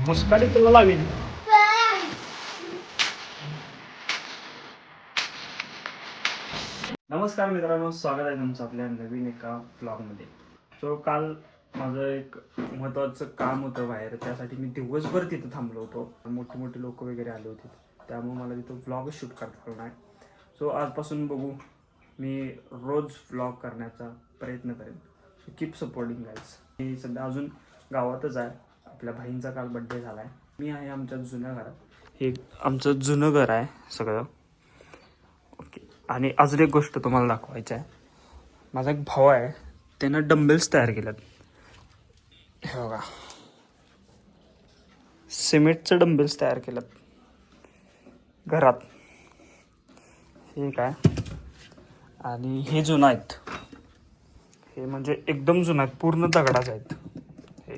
मुस्काडी तुला लावीन. नमस्कार मित्रांनो, स्वागत आहे तुमचं आपल्या नवीन एका ब्लॉगमध्ये. सो काल माझं एक महत्त्वाचं काम होतं बाहेर, त्यासाठी मी दिवसभर तिथं थांबलो होतो. मोठी मोठी लोक वगैरे आले होते, त्यामुळे मला तिथं व्लॉग शूट करता आला नाही. सो आजपासून बघू, मी रोज व्लॉग करण्याचा प्रयत्न करेन. So keep supporting guys. मी सध्या अजून गावातच आहे. आपल्या भाईंचा काल बड्डे झाला आहे. मी आहे आमच्या जुन्या घरात. हे आमचं जुनं घर आहे सगळं. ओके. आणि अजून एक गोष्ट तुम्हाला दाखवायची आहे. माझा एक भाऊ आहे, त्यानं डंबेल्स तयार केलेत. हे बघा, सिमेंटचे डंबेल्स तयार केलेत घरात. हे काय, आणि हे जुनं आहेत. हे म्हणजे एकदम जुनं आहेत, पूर्ण दगडाच आहेत हे.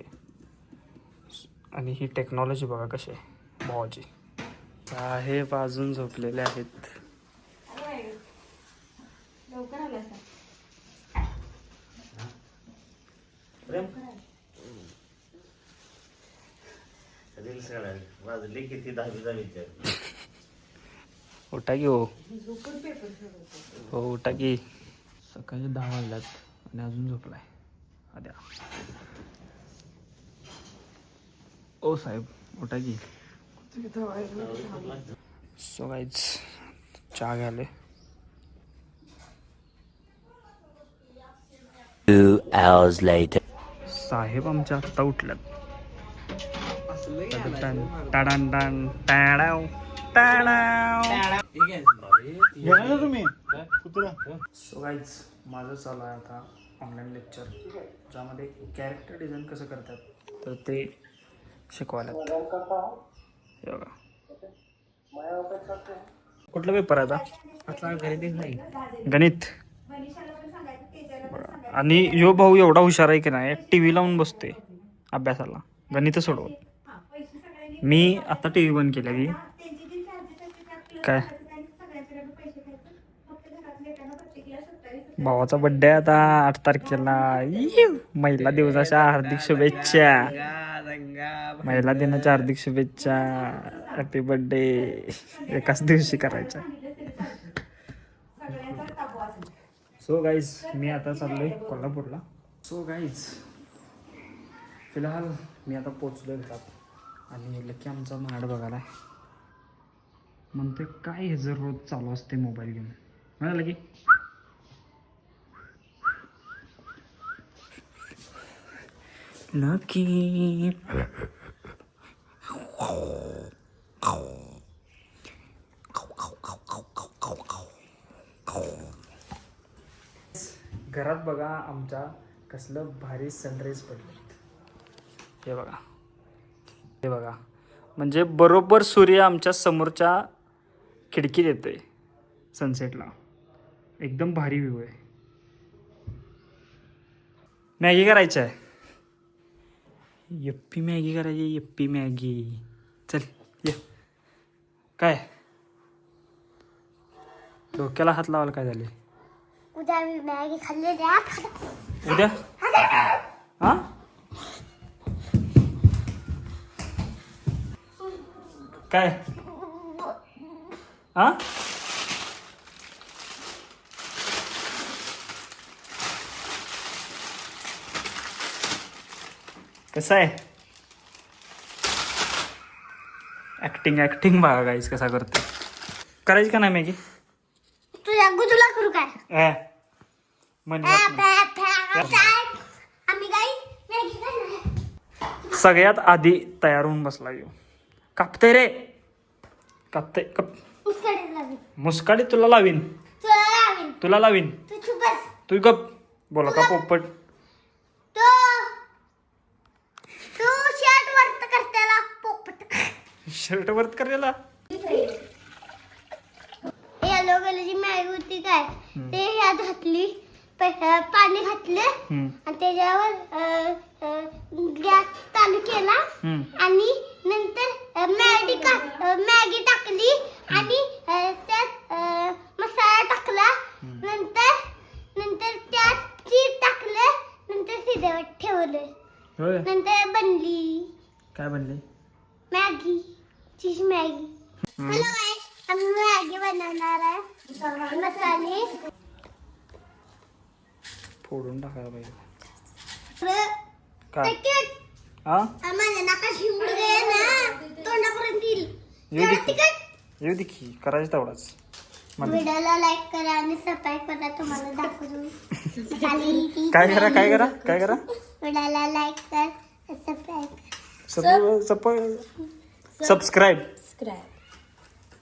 आणि ही टेक्नॉलॉजी बघा कशी आहे भावाची. हे बाजून झोपलेले आहेत. उठा की हो, उठा की. सकाळी 10 वाजल्यात आणि अजून झोपलाय. अद्या ओ साहेब, उठा की. सो गाईज, चहा घ्याले. 2 hours later. साहेब आमच्या आत्ता उठल्यात. सो गाईज, माझं चालू आहे आता ऑनलाईन लेक्चर, ज्यामध्ये कॅरेक्टर डिझाईन कसं करतात तर ते शिकवायला. हे बघा, कुठला पेपर आहे आता? गणित. आणि यो भाऊ एवढा हुशार आहे की नाही, टीव्ही लावून बसतोय अभ्यासाला, गणित सोडवत. मी आता टीव्ही बंद केल्या की काय. भावाचा बर्थडे आता 8 तारखेला. महिला दिवसाच्या हार्दिक शुभेच्छा. महिला दिनाच्या हार्दिक शुभेच्छा. Happy birthday. एकाच दिवशी करायचा. सो गाईज, मी आता चाललोय कोल्हापूरला. सो गाईज, फिलहाल मी आता पोचलोय घरात. आणि लकी आमचा माड बघायला म्हणतोय काय हे जर रोज चालू असते मोबाईल घेऊन. म्हणाला की लकी. घरात बघा आमच्या कसलं भारी सनराईज पडलेत. हे बघा, हे बघा, म्हणजे बरोबर सूर्य आमच्या समोरच्या खिडकीत येतोय सनसेटला. एकदम भारी व्ह्यू आहे. मॅगी करायची आहे. यप्पी मॅगी करायची. Yuppie Maggi. चल ये. काय डोक्याला हात लावायला काय झाले? उद्या मी मॅगी खाल्लेली. उद्या हा काय हा कसं आहे ऍक्टिंग बघा गाईस कसा करते. करायची का नाही मॅगी? तुला गुदुला करू काय? आम्ही गाई मॅगी खाणार. सगळ्यात आधी तयार होऊन बसला येऊ. कापते रे, कापते. मुस्काडी तुला लावीन. तुला लावीन. तू गप बोला का पोपट. शर्ट वर्त करायला. येलो कलरची मॅगी होती काय, ते ह्यात घातली, पाणी घातले आणि त्याच्यावर गॅस चालू केला आणि नंतर मॅगी टाकली आणि त्यात मसाला टाकला. नंतर त्यात चीज टाकलं अर्धवट ठेवलं. होय नंतर बनली काय बनले मॅगी, चीज मॅगी. हॅलो गाईस, आम्ही मॅगी बनवणार आहे. मसाले फोडून टाकायला पाहिजे तर- काय तिखट. हा माझ्या नाका शिंपड गए ना, तोंडापर्यंत येईल. येऊ दे जरा की तिखट. येऊ दे की करायचं तेवढाच मला व्हिडिओला लाईक करा आणि सबस्क्राईब करा. तुम्हाला दाखवू खाली ती- काय करा काय करा काय करा व्हिडिओला लाईक कर, सबस्क्राईब कर.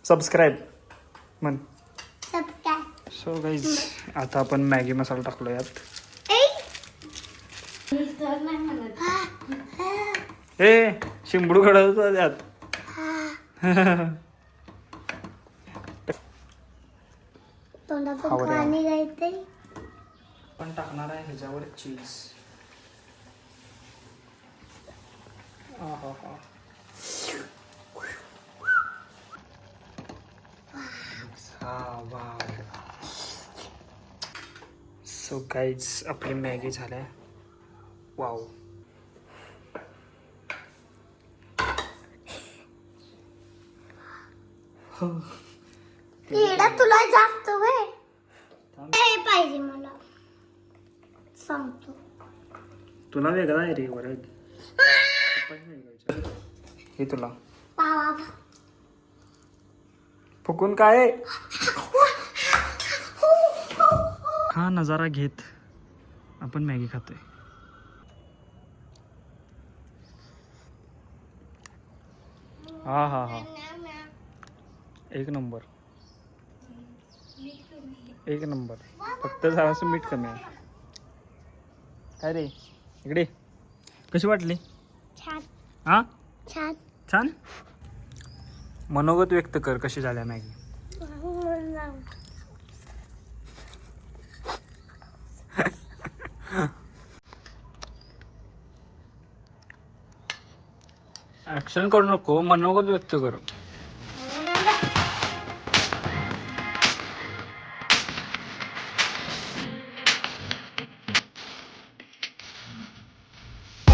सबस्क्राईब म्हण सबस्क्राईब. सो गाईज आता आपण मॅगी मसाला टाकलो यात ए शिंबडू घडत होता त्यात तोंडातून आवडे. पाणी गायते. पण टाकणार आहे ह्याच्यावर चीज सो गाईज आपली मॅगी झाल्या वाव किडा तुला जास्त होय काय पाहिजे मला सांगतो. तुला वेगळा आहे रे वर हे तुला पावा फुकून काय हा नजारा घेत आपण मॅगी खातोय. हा हा हा एक नंबर एक नंबर. फक्त जरासं मीठ कमी आहे. काय रे इकडे कशी वाटली छान हा छान. छान. मनोगत व्यक्त कर कशी झाल्या मॅगी. ऍक्शन करू नको मनोगत व्यक्त कर.